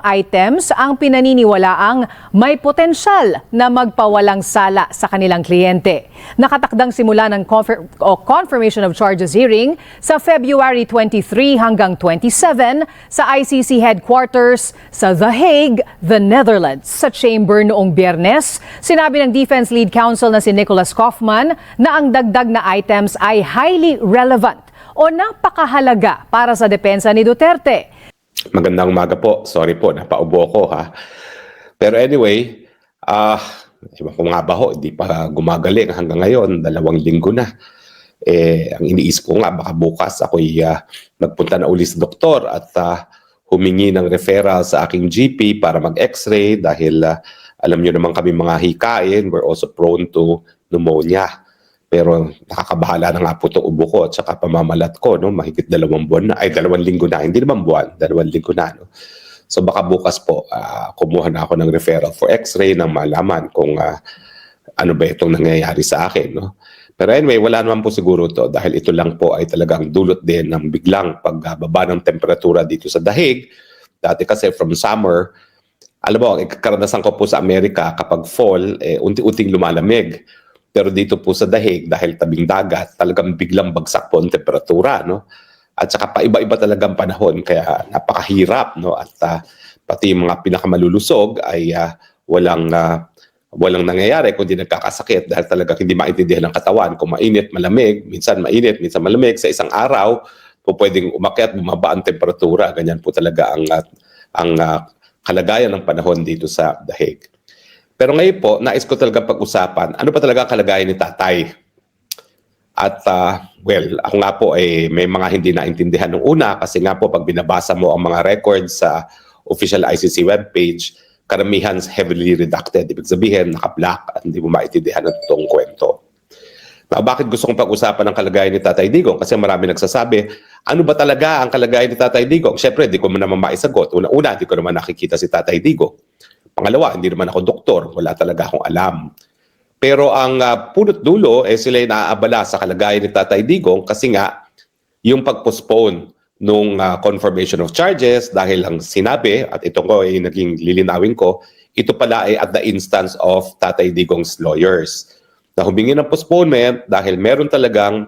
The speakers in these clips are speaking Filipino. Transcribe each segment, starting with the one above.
Items ang pinaniniwalaang may potensyal na magpawalang sala sa kanilang kliyente. Nakatakdang simula ng confirmation of charges hearing sa February 23 hanggang 27 sa ICC headquarters sa The Hague, the Netherlands. Sa chamber noong Biyernes, sinabi ng Defense Lead Counsel na si Nicholas Kaufman na ang dagdag na items ay highly relevant o napakahalaga para sa depensa ni Duterte. Magandang umaga po. Sorry po, napaubo ko ha. Pero anyway, iba ko nga ba ho, hindi pa gumagaling hanggang ngayon, 2 linggo na. Ang iniisip ko nga, baka bukas ako'y magpunta na uli sa doktor at humingi ng referral sa aking GP para mag-x-ray dahil alam nyo naman kami mga hikain, we're also prone to pneumonia. Pero nakakabahala na nga po itong ubo ko at saka pamamalat ko, no? Mahigit 2 buwan na, ay 2 linggo na, hindi naman buwan, 2 linggo na. No? So baka bukas po, kumuha na ako ng referral for x-ray nang malaman kung ano ba itong nangyayari sa akin. No? Pero anyway, wala naman po siguro to dahil ito lang po ay talagang dulot din ng biglang pagbaba ng temperatura dito sa Dahig. Dati kasi from summer, alam mo, karanasan ko po sa Amerika kapag fall, unti-unting lumalamig. Pero dito po sa Dahig, dahil tabing dagat, talagang biglang bagsak po ang temperatura. No? At saka paiba-iba talagang panahon, kaya napakahirap. No? At pati yung mga pinakamalulusog ay walang nangyayari kundi nagkakasakit dahil talagang hindi maintindihan ng katawan. Kung mainit, malamig, minsan mainit, minsan malamig, sa isang araw, po pwedeng umakyat, bumaba ang temperatura. Ganyan po talaga ang kalagayan ng panahon dito sa Dahig. Pero ngayon po, nais ko talaga pag-usapan, ano pa talaga ang kalagayan ni tatay? At well, ako nga po may mga hindi naintindihan nung una kasi nga po pag binabasa mo ang mga records sa official ICC webpage, karamihan heavily redacted. Ibig sabihin, naka-black at hindi mo maintindihan ang totoong kwento. Now, bakit gusto kong pag-usapan ang kalagayan ni Tatay Digong? Kasi marami nagsasabi, ano ba talaga ang kalagayan ni Tatay Digong? Siyempre, di ko naman maisagot. Una-una, di ko naman nakikita si Tatay Digong. Pangalawa, hindi naman ako doktor. Wala talaga akong alam. Pero ang punot dulo, sila ay naaabala sa kalagayan ni Tatay Digong kasi nga yung pag-postpone nung confirmation of charges dahil ang sinabi, at ito ko ay naging lilinawin ko, ito pala ay at the instance of Tatay Digong's lawyers. Na humingi ng postponement dahil meron talagang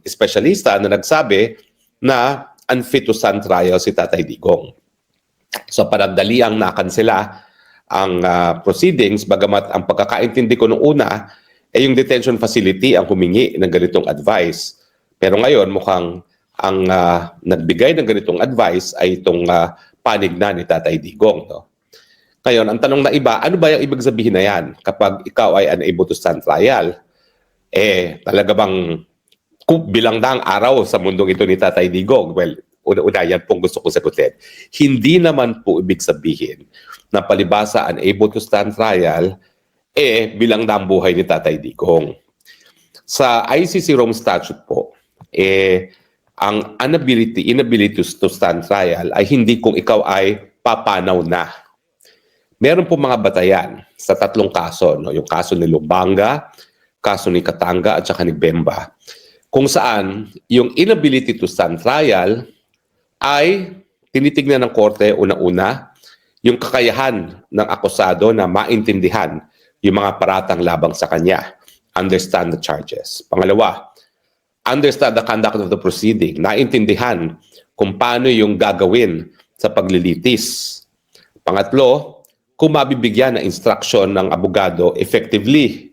espesyalista na nagsabi na unfit to stand trial si Tatay Digong. So parandali ang nakansela ang proceedings, bagamat ang pagkakaintindi ko nung una yung detention facility ang humingi ng ganitong advice. Pero ngayon mukhang ang nagbigay ng ganitong advice ay itong panig na ni Tatay Digong. No? Ngayon, ang tanong na iba, ano ba yung ibig sabihin na yan? Kapag ikaw ay unable to stand trial, talaga bang bilang na ang araw sa mundong ito ni Tatay Digong? Well, una-una, yan pong gusto ko sagutin. Hindi naman po ibig sabihin na palibasa unable to stand trial, bilang na ang buhay ni Tatay Digong. Sa ICC Rome Statute po, ang inability to stand trial ay hindi kung ikaw ay papanaw na. Meron po mga batayan sa 3 kaso, no? Yung kaso ni Lubanga, kaso ni Katanga at saka ni Bemba, kung saan yung inability to stand trial ay tinitignan ng korte una-una yung kakayahan ng akusado na maintindihan yung mga paratang labang sa kanya. Understand the charges. Pangalawa, understand the conduct of the proceeding. Naintindihan kung paano yung gagawin sa paglilitis. Pangatlo, kung mabibigyan ng instruction ng abogado effectively.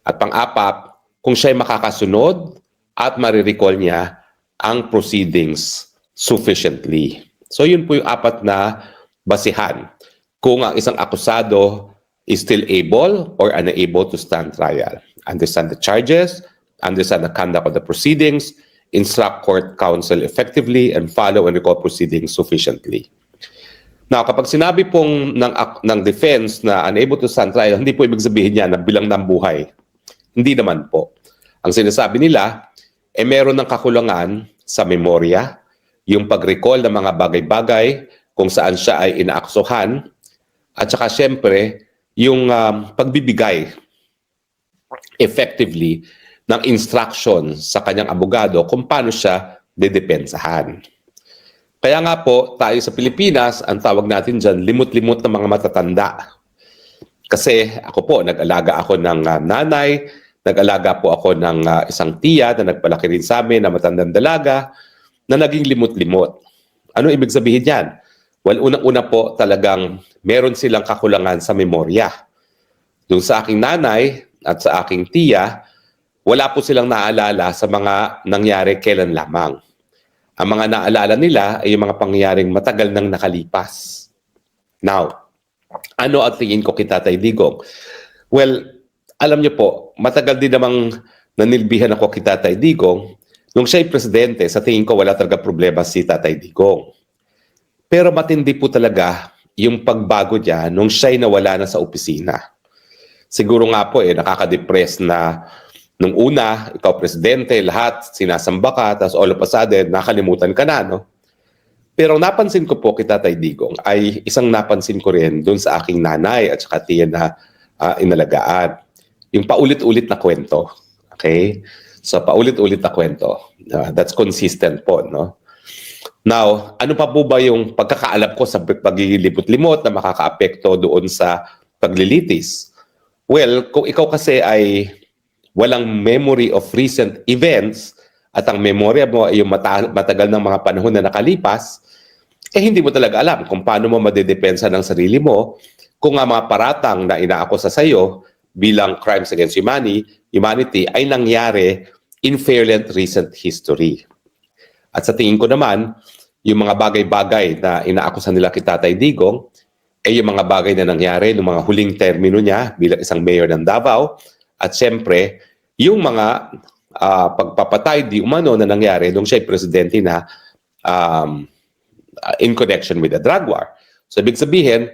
At pang-apat, kung siya'y makakasunod at marirecall niya ang proceedings sufficiently. So yun po yung 4 na basihan. Kung ang isang akusado is still able or unable to stand trial. Understand the charges, understand the conduct of the proceedings, instruct court counsel effectively, and follow and recall proceedings sufficiently. Now, kapag sinabi pong ng defense na unable to stand trial, hindi po ibig sabihin niya na bilang ng buhay. Hindi naman po. Ang sinasabi nila, meron ng kakulangan sa memorya, yung pag-recall ng mga bagay-bagay kung saan siya ay inaaksuhan, at saka siyempre, yung pagbibigay effectively ng instruction sa kanyang abogado kung paano siya dedepensahan. Kaya nga po, tayo sa Pilipinas, ang tawag natin dyan, limot-limot na mga matatanda. Kasi ako po, nag-alaga ako ng nanay, nag-alaga po ako ng isang tiya na nagpalaki rin sa amin na matandang dalaga na naging limot-limot. Ano ibig sabihin yan? Well, unang-una po talagang meron silang kakulangan sa memorya. Doon sa aking nanay at sa aking tiya, wala po silang naalala sa mga nangyari kailan lamang. Ang mga naalala nila ay yung mga pangyayaring matagal nang nakalipas. Now, ano ang tingin ko kay Tatay Digong? Well, alam niyo po, matagal din namang nanilbihan ako kay Tatay Digong. Nung siya'y presidente, sa tingin ko wala talaga problema si Tatay Digong. Pero matindi po talaga yung pagbago niya nung siya'y nawala na sa opisina. Siguro nga po nakaka-depress na nung una, ikaw presidente, lahat sinasamba ka, tapos all of a sudden, nakalimutan ka na, no? Pero napansin ko po kay Tatay Digong ay isang napansin ko rin doon sa aking nanay at saka tiya na inalagaan. Yung paulit-ulit na kwento. Okay? So, paulit-ulit na kwento. That's consistent po, no? Now, ano pa po ba yung pagkakaalam ko sa pagiging limot-limot na makakaapekto doon sa paglilitis? Well, kung ikaw kasi ay walang memory of recent events at ang memorya mo ay yung matagal ng mga panahon na nakalipas, hindi mo talaga alam kung paano mo madedepensa ng sarili mo kung ang mga paratang na inaakusa sa iyo bilang crimes against humanity ay nangyari in fairly recent history. At sa tingin ko naman, yung mga bagay-bagay na inaakusa nila kay Tatay Digong ay yung mga bagay na nangyari noong mga huling termino niya bilang isang mayor ng Davao. At siyempre, yung mga pagpapatay di umano na nangyari nung siya'y presidente na in connection with the drug war. So, ibig sabihin,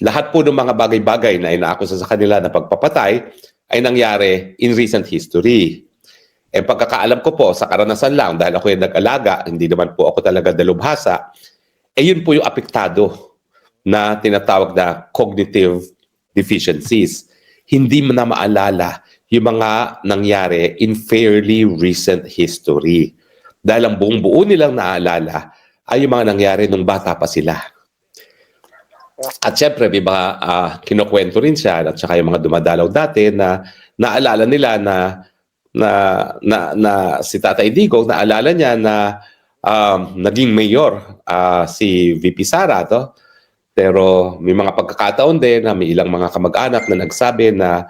lahat po ng mga bagay-bagay na inaakusa sa kanila na pagpapatay ay nangyari in recent history. Pagkakaalam ko po, sa karanasan lang, dahil ako yung nag-alaga, hindi naman po ako talaga dalubhasa, yun po yung apektado na tinatawag na cognitive deficiencies. Hindi mo na maalala yung mga nangyari in fairly recent history. Dahil ang buong buo nilang naalala ay yung mga nangyari nung bata pa sila. At syempre, di ba, kinukwento rin siya at saka yung mga dumadalaw dati na naalala nila na si Tatay Digong, naalala niya na naging mayor si VP Sara, to. Pero may mga pagkakataon din na may ilang mga kamag-anak na nagsabi na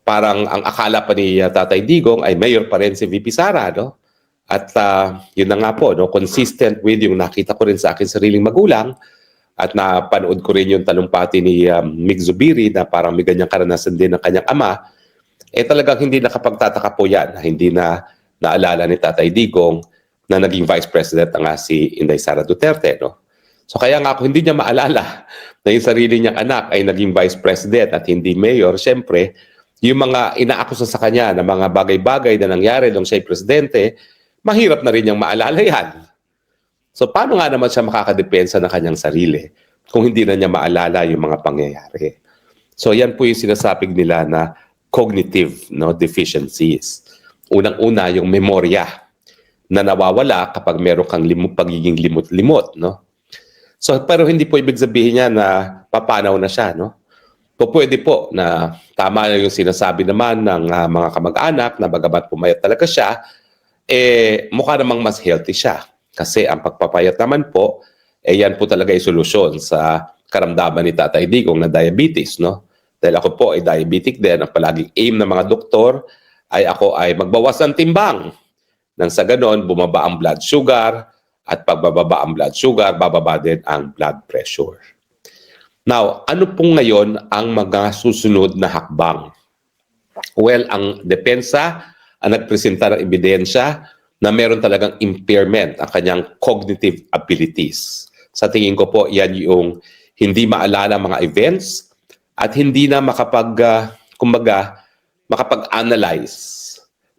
parang ang akala pa ni Tatay Digong ay mayor pa rin si VP Sara, no? At yun na nga po, no, consistent with yung nakita ko rin sa akin sariling magulang at napanood ko rin yung talumpati ni Mig Zubiri na parang may ganyang karanasan din ng kanyang ama, talagang hindi nakapagtataka po yan, hindi na naalala ni Tatay Digong na naging Vice President na nga si Inday Sara Duterte, no? So kaya nga kung hindi niya maalala na yung sarili niyang anak ay naging Vice President at hindi Mayor, syempre, yung mga inaakusa sa kanya na mga bagay-bagay na nangyari nung siya'y presidente, mahirap na rin niyang maalala yan. So paano nga naman siya makakadepensa ng kanyang sarili kung hindi na niya maalala yung mga pangyayari? So yan po yung sinasabing nila na cognitive, no, deficiencies. Unang-una yung memorya na nawawala kapag meron kang pagiging limot-limot, no? So, pero hindi po ibig sabihin niya na papanaw na siya, no? Pwede po na tama na yung sinasabi naman ng mga kamag-anak na bagamat pumayat talaga siya, mukha namang mas healthy siya. Kasi ang pagpapayat naman po, yan po talaga yung solusyon sa karamdaman ni Tatay Digong na diabetes, no? Dahil ako po ay diabetic din, ang palaging aim ng mga doktor ay ako ay magbawas ng timbang. Nang sa ganon, bumaba ang blood sugar, at pagbababa ang blood sugar, bababa din ang blood pressure. Now, ano pong ngayon ang mga susunod na hakbang? Well, ang depensa ang nagpresenta ng ebidensya na meron talagang impairment ang kanyang cognitive abilities. Sa tingin ko po, yan yung hindi maalala mga events at hindi na makapag-analyze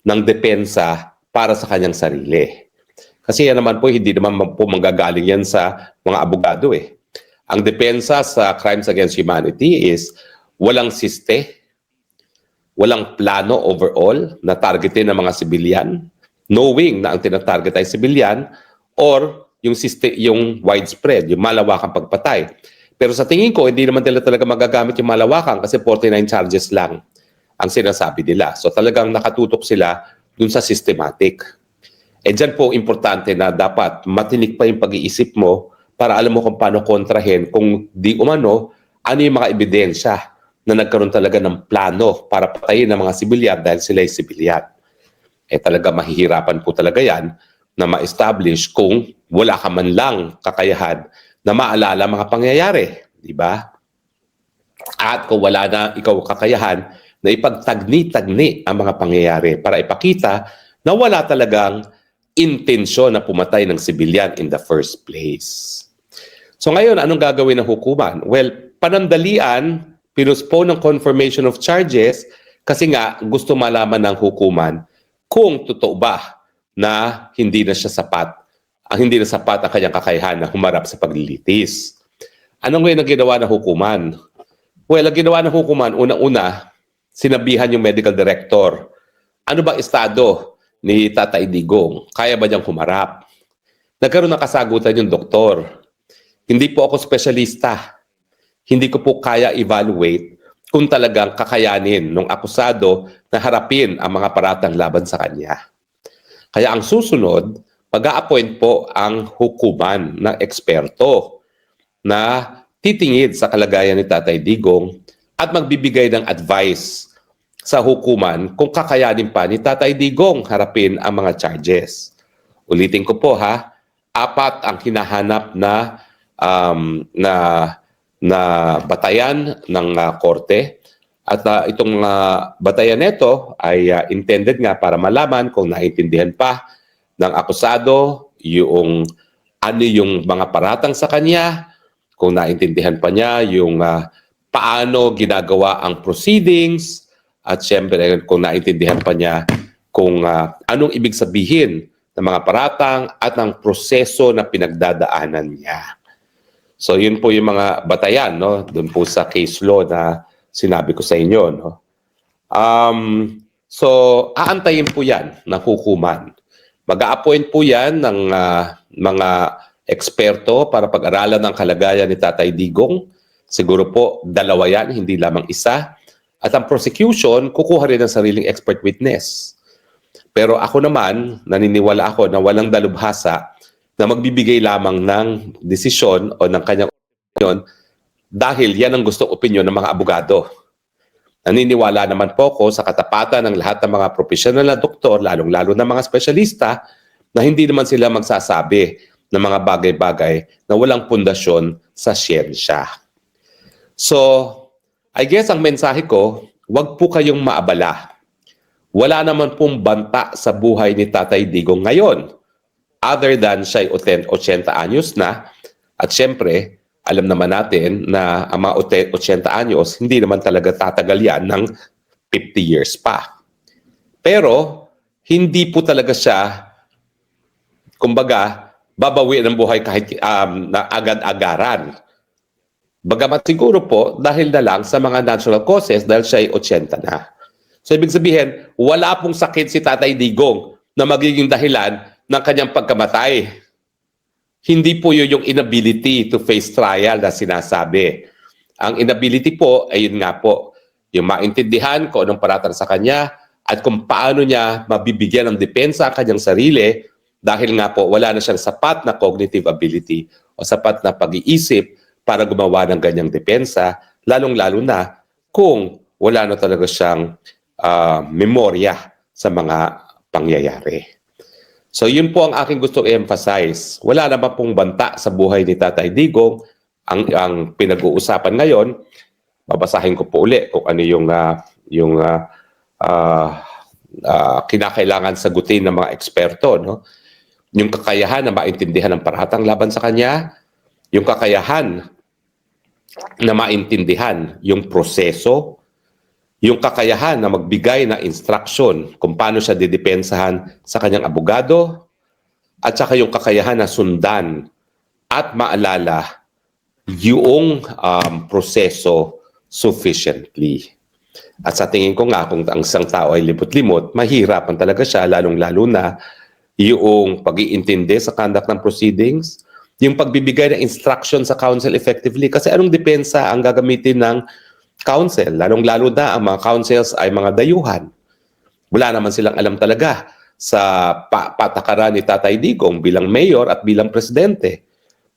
ng depensa para sa kanyang sarili. Kasi yan naman po, hindi naman po manggagaling yan sa mga abogado eh. Ang depensa sa crimes against humanity is walang siste, walang plano overall na targetin ng mga sibilyan, knowing na ang tinatarget ay sibilyan, or yung widespread, yung malawakang pagpatay. Pero sa tingin ko, hindi naman nila talaga magagamit yung malawakan kasi 49 charges lang ang sinasabi nila. So talagang nakatutok sila dun sa systematic. Dyan po importante na dapat matinik pa yung pag-iisip mo para alam mo kung paano kontrahin kung di umano, ano yung mga ebidensya na nagkaroon talaga ng plano para patayin ng mga sibilyan dahil sila ay sibilyan. Talaga mahihirapan po talaga yan na ma-establish kung wala ka man lang kakayahan na maalala mga pangyayari, di ba? At kung wala na ikaw kakayahan na ipagtagni-tagni ang mga pangyayari para ipakita na wala talagang intensyon na pumatay ng sibilyan in the first place. So ngayon, anong gagawin ng hukuman? Well, panandalian, pinuspone ng confirmation of charges kasi nga gusto malaman ng hukuman kung totoo ba na hindi na sapat ang kanyang kakayahan na humarap sa paglilitis. Anong ngayon ang ginawa ng hukuman? Well, ang ginawa ng hukuman, unang-una, sinabihan yung medical director. Ano ba estado ni Tatay Digong? Kaya ba niyang humarap? Nagkaroon ng kasagutan yung doktor. Hindi po ako spesyalista. Hindi ko po kaya evaluate kung talagang kakayanin ng akusado na harapin ang mga paratang laban sa kanya. Kaya ang susunod, mag-a-appoint po ang hukuman ng eksperto na titingid sa kalagayan ni Tatay Digong at magbibigay ng advice sa hukuman kung kakayanin pa ni Tatay Digong harapin ang mga charges. Ulitin ko po 4 ang hinahanap na batayan ng korte at itong batayan nito ay intended nga para malaman kung naiintindihan pa ng akusado yung ano yung mga paratang sa kanya, kung naintindihan pa niya yung paano ginagawa ang proceedings, at syempre kung naintindihan pa niya kung anong ibig sabihin ng mga paratang at ang proseso na pinagdadaanan niya. So yun po yung mga batayan, no? Doon po sa case law na sinabi ko sa inyo. No? So aantayin po yan ng hukuman. Mag-a-appoint po yan ng mga eksperto para pag-aralan ng kalagayan ni Tatay Digong. Siguro po 2 yan, hindi lamang isa. At ang prosecution, kukuha rin ng sariling expert witness. Pero ako naman, naniniwala ako na walang dalubhasa na magbibigay lamang ng desisyon o ng kanyang opinion dahil yan ang gustong opinion ng mga abogado. Naniniwala naman po ko sa katapatan ng lahat ng mga profesional na doktor, lalong-lalo na mga espesyalista, na hindi naman sila magsasabi ng mga bagay-bagay na walang pundasyon sa siyensya. So, I guess ang mensahe ko, wag po kayong maabala. Wala naman pong banta sa buhay ni Tatay Digong ngayon. Other than siya'y 80 anyos na. At syempre, alam naman natin na ang mga 80 anyos, hindi naman talaga tatagal yan ng 50 years pa. Pero, hindi po talaga siya, kumbaga, babawi ng buhay kahit na agad-agaran. Bagamat siguro po, dahil na lang sa mga natural causes, dahil siya'y 80 na. So, ibig sabihin, wala pong sakit si Tatay Digong na magiging dahilan ng kanyang pagkamatay. Hindi po yun yung inability to face trial na sinasabi. Ang inability po, ay yun nga po, yung maintindihan kung anong paratang sa kanya at kung paano niya mabibigyan ng depensa ang kanyang sarili dahil nga po wala na siyang sapat na cognitive ability o sapat na pag-iisip para gumawa ng ganyang depensa, lalong-lalo na kung wala na talaga siyang memorya sa mga pangyayari. So yun po ang aking gusto i-emphasize. Wala naman pong banta sa buhay ni Tatay Digong. Ang pinag-uusapan ngayon, babasahin ko po uli kung ano yung kinakailangan sagutin ng mga eksperto. No? Yung kakayahan na maintindihan ng paratang laban sa kanya, yung kakayahan na maintindihan yung proseso, yung kakayahan na magbigay ng instruction kung paano siya didepensahan sa kanyang abogado, at saka yung kakayahan na sundan at maalala yung proseso sufficiently. At sa tingin ko nga, kung ang isang tao ay limot-limot, mahirapan talaga siya, lalong-lalo na yung pag-iintindi sa conduct ng proceedings, yung pagbibigay ng instruction sa counsel effectively. Kasi anong depensa ang gagamitin ng counsel? Lalong-lalo na ang mga counsels ay mga dayuhan. Wala naman silang alam talaga sa patakaran ni Tatay Digong bilang mayor at bilang presidente.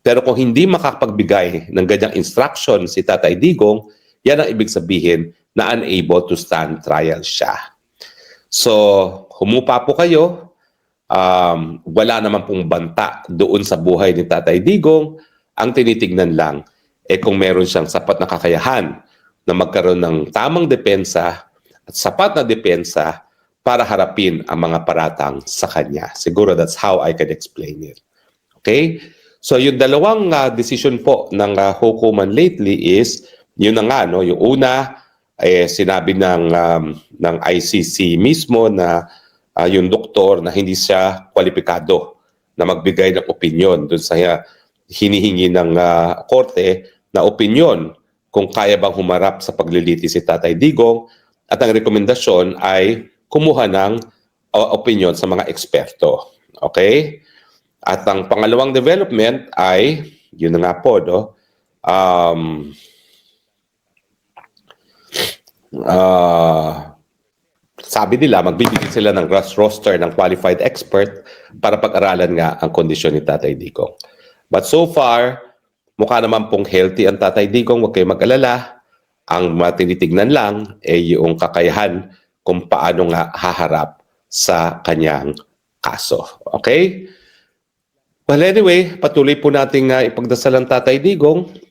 Pero kung hindi makapagbigay ng ganyang instruction si Tatay Digong, yan ang ibig sabihin na unable to stand trial siya. So, humupa po kayo. Wala naman pong banta doon sa buhay ni Tatay Digong. Ang tinitignan lang kung meron siyang sapat na kakayahan na magkaroon ng tamang depensa at sapat na depensa para harapin ang mga paratang sa kanya. Siguro that's how I can explain it. Okay? So yung dalawang decision po ng hukuman lately is, yun na nga, no? Yung una, sinabi ng ICC mismo na yung doktor na hindi siya kwalipikado na magbigay ng opinyon doon sa hinihingi ng korte na opinyon kung kaya bang humarap sa paglilitis si Tatay Digong, at ang rekomendasyon ay kumuha ng opinyon sa mga eksperto. Okay? At ang pangalawang development ay, yun na nga po, no? Sabi nila, magbibigay sila ng roster ng qualified expert para pag-aralan nga ang kondisyon ni Tatay Digong. But so far, mukha naman pong healthy ang Tatay Digong, huwag kayong mag-alala. Ang matinitignan lang ay yung kakayahan kung paano nga haharap sa kanyang kaso. Okay? Well, anyway, patuloy po nating ipagdasal ang Tatay Digong.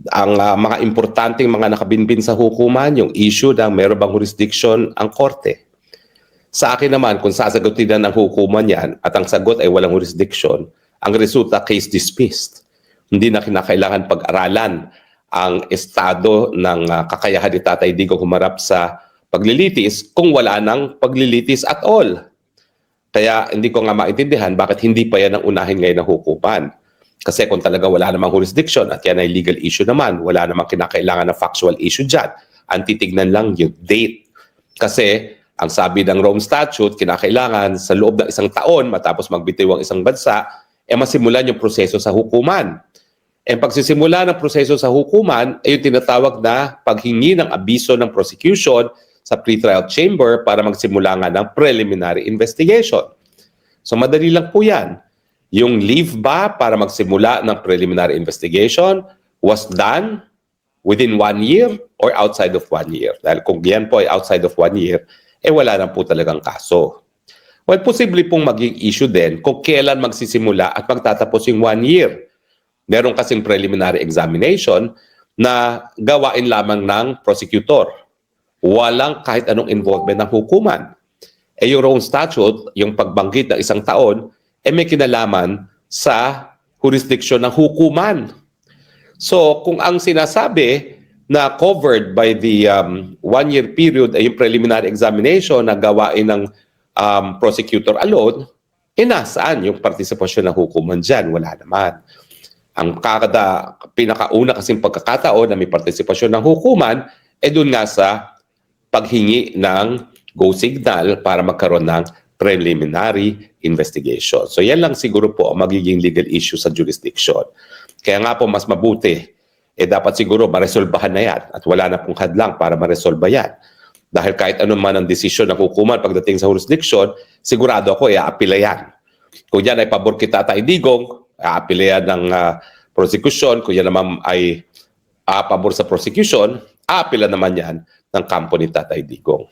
Ang mga importanteng mga nakabinbin sa hukuman, yung issue na meron bang jurisdiction ang korte. Sa akin naman, kung sasagutin na ng hukuman yan at ang sagot ay walang jurisdiction, ang resulta, case dismissed. Hindi na kinakailangan pag-aralan ang estado ng kakayahan ni Tatay Digong humarap sa paglilitis kung wala nang paglilitis at all. Kaya hindi ko nga maintindihan bakit hindi pa yan ang unahin ngayon ng hukuman. Kasi kung talaga wala namang jurisdiction at yan ay legal issue naman, wala namang kinakailangan na factual issue dyan. Ang titignan lang yung date. Kasi ang sabi ng Rome Statute, kinakailangan sa loob ng 1 taon matapos magbitiw ang isang bansa, masimulan yung proseso sa hukuman. Pagsisimula ng proseso sa hukuman ay yung tinatawag na paghingi ng abiso ng prosecution sa pretrial chamber para magsimula nga ng preliminary investigation. So madali lang po yan. Yung leave ba para magsimula ng preliminary investigation was done within 1 year or outside of 1 year. Dahil kung yan po ay outside of 1 year, wala na po talagang kaso. Well, posible pong maging issue din kung kailan magsisimula at magtatapos yung 1 year. Meron kasing preliminary examination na gawain lamang ng prosecutor. Walang kahit anong involvement ng hukuman. Yung Rome Statute, yung pagbanggit ng 1 taon, may kinalaman sa jurisdiction ng hukuman. So, kung ang sinasabi na covered by the 1-year period ay yung preliminary examination na gawain ng prosecutor alone, nasaan yung partisipasyon ng hukuman dyan? Wala naman. Ang pinakauna kasing pagkakataon na may partisipasyon ng hukuman doon nga sa paghingi ng go signal para magkaroon ng preliminary investigation. So yan lang siguro po ang magiging legal issue sa jurisdiction. Kaya nga po mas mabuti, dapat siguro maresolbahan na yan at wala na pong hadlang para maresolba yan. Dahil kahit ano man ang desisyon ng hukuman pagdating sa jurisdiction, sigurado ako aapila yan. Kung yan ay pabor kay Tatay Digong, aapila yan ng prosecution. Kung yan naman ay pabor sa prosecution, aapila naman yan ng kampo ni Tatay Digong.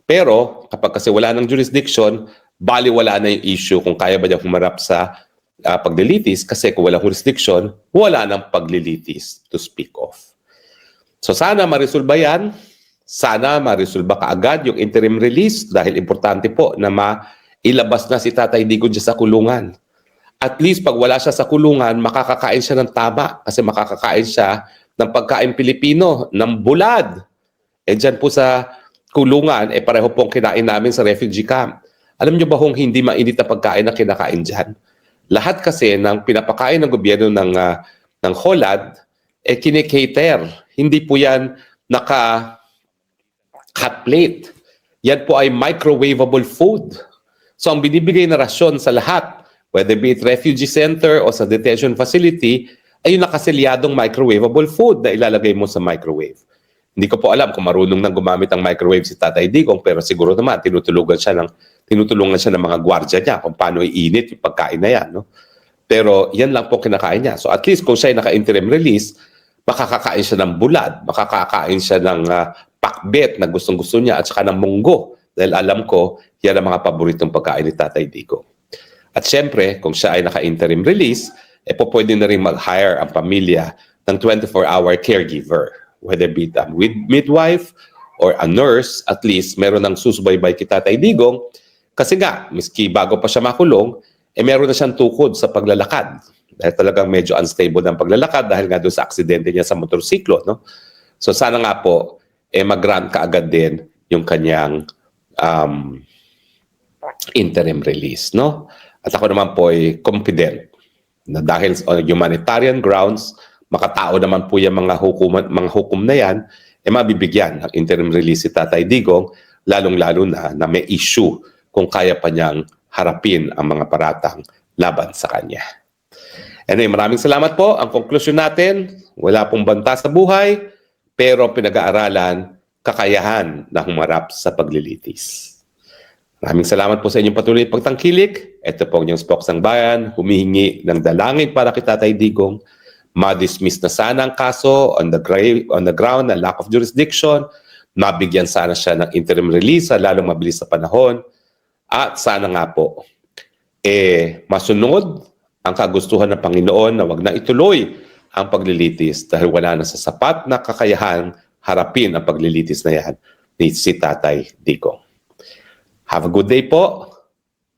Pero kapag kasi wala ng jurisdiction, baliwala na yung issue kung kaya ba niya humarap sa paglilitis, kasi kung walang jurisdiction, wala ng paglilitis to speak of. So sana maresolba yan. Sana maresolba kaagad yung interim release dahil importante po na mailabas na si Tatay Digong dyan sa kulungan. At least pag wala siya sa kulungan, makakakain siya ng taba kasi makakakain siya ng pagkain Pilipino, ng bulad. Dyan po sa kulungan, pareho pong kinain namin sa refugee camp. Alam niyo ba kung hindi mainit na pagkain na kinakain dyan? Lahat kasi ng pinapakain ng gobyerno ng Holland, kinikater. Hindi po yan naka-hot plate. Yan po ay microwavable food. So ang binibigay na rasyon sa lahat, whether be it refugee center o sa detention facility, ay yung nakaselyadong microwavable food na ilalagay mo sa microwave. Hindi ko po alam kung marunong nang gumamit ng microwave si Tatay Digong, pero siguro naman tinutulungan siya ng mga gwardiya niya kung paano iinit yung pagkain na yan. No? Pero yan lang po kinakain niya. So at least kung siya ay naka-interim release, makakakain siya ng bulad, makakakain siya ng pakbet na gustong-gusto niya at saka ng munggo. Dahil alam ko, yan ang mga paboritong pagkain ni Tatay Digong. At syempre, kung siya ay naka-interim release, pwede na rin mag-hire ang pamilya ng 24-hour caregiver. Whether be it a midwife or a nurse, at least meron ng susubaybay kay Tatay Digong. Kasi nga, miski bago pa siya makulong, meron na siyang tukod sa paglalakad. Dahil talagang medyo unstable ng paglalakad dahil nga doon sa aksidente niya sa motorsiklo. No? So sana nga po, mag-grant kaagad din yung kanyang interim release. No? At ako naman po ay confident na dahil on humanitarian grounds, makatao naman po yung mga hukom na yan, mabibigyan ng interim release si Tatay Digong, lalong-lalo na may issue kung kaya pa niyang harapin ang mga paratang laban sa kanya. Anyway, maraming salamat po. Ang konklusyon natin, wala pong banta sa buhay, pero pinag-aaralan kakayahan na humarap sa paglilitis. Maraming salamat po sa inyong patuloy pagtangkilik. Ito po ang inyong Spoksang Bayan, humihingi ng dalangin para kay Tatay Digong. Ma-dismiss na sana ang kaso on the ground na lack of jurisdiction. Mabigyan sana siya ng interim release sa lalong mabilis na panahon. At sana nga po, masunod ang kagustuhan ng Panginoon na wag na ituloy ang paglilitis dahil wala na sa sapat na kakayahan harapin ang paglilitis na yan ni si Tatay Digong. Have a good day po.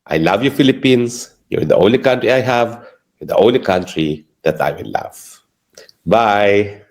I love you, Philippines. You're the only country I have. You're the only country that I will love. Bye!